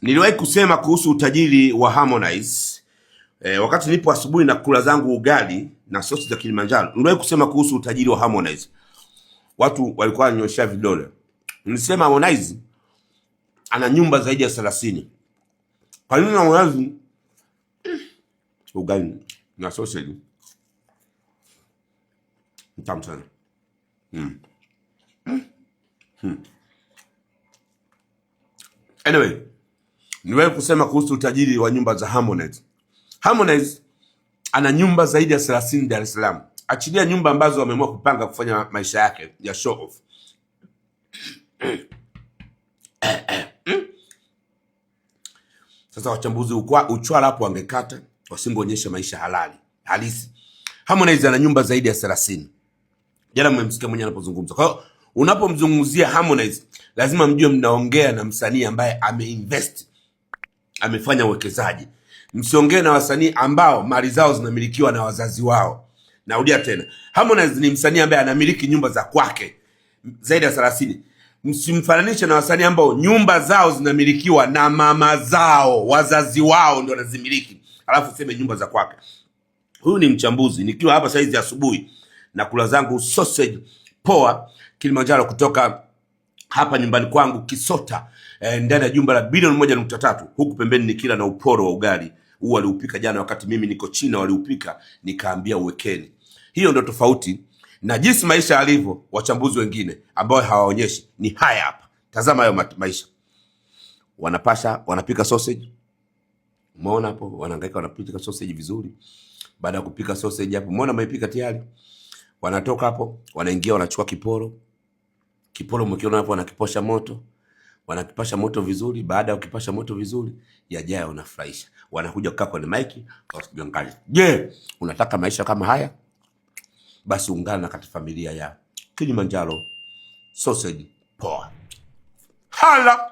Niliwahi kusema kuhusu utajiri wa Harmonize wakati nipo asubuhi na kula zangu ugali na sosi za Kilimanjaro. Niliwahi kusema kuhusu utajiri wa Harmonize. Watu walikuwa wananyoshia vidole. Nilisema Harmonize ana nyumba zaidi ya 30. Kwa nini Harmonize ugali na sausage mtamu sana. Anyway, niwewe kusema kuhusu utajiri wa nyumba za Harmonize. Harmonize ana nyumba zaidi ya 30 Dar es Salaam. Achilia nyumba ambazo wameamua kupanga kufanya maisha yake ya show off. Sasa wachambuzi uchwala hapo wangekata, wasingeonyesha maisha halisi. Harmonize ana nyumba zaidi ya 30. Jana mmemsikia mwenyewe anapozungumza. Kwa hiyo unapomzungumzia Harmonize lazima mjue mnaongea na msanii ambaye ameinvest, amefanya uwekezaji. Msiongee na wasanii ambao mali zao zinamilikiwa na wazazi wao. Narudia tena, Harmonize ni msanii ambaye anamiliki nyumba za kwake zaidi ya 30. Msimfananishe na wasanii ambao nyumba zao zinamilikiwa na mama zao, wazazi wao ndio wanazimiliki, alafu sema nyumba za kwake. Huyu ni mchambuzi, nikiwa hapa saizi asubuhi na kula zangu sausage poa Kilimanjaro kutoka hapa nyumbani kwangu Kisota, ndani ya jumba la bilioni 1.3, huku pembeni nikila na uporo wa ugali. Huu waliupika jana wakati mimi niko China, waliupika nikaambia uwekeni. Hiyo ndio tofauti na jinsi maisha yalivyo. Wachambuzi wengine ambao hawaonyeshi ni haya hapa. Tazama hayo maisha. Wanapika sausage. Umeona hapo wanahangaika, wanapika sausage vizuri. Baada ya kupika sausage hapo, umeona maipika tayari. Wanatoka hapo, wanaingia wanachukua kiporo. Kiporo mkiona hapo wanakiposha moto. Wanakipasha moto vizuri. Baada ya kukipasha moto vizuri, yajayo wanafurahisha. Wanakuja kukaa kwenye maiki, wasijiangalie. Je, unataka maisha kama haya? Basi ungana na familia ya Kilimanjaro Sausage Poa. Hala!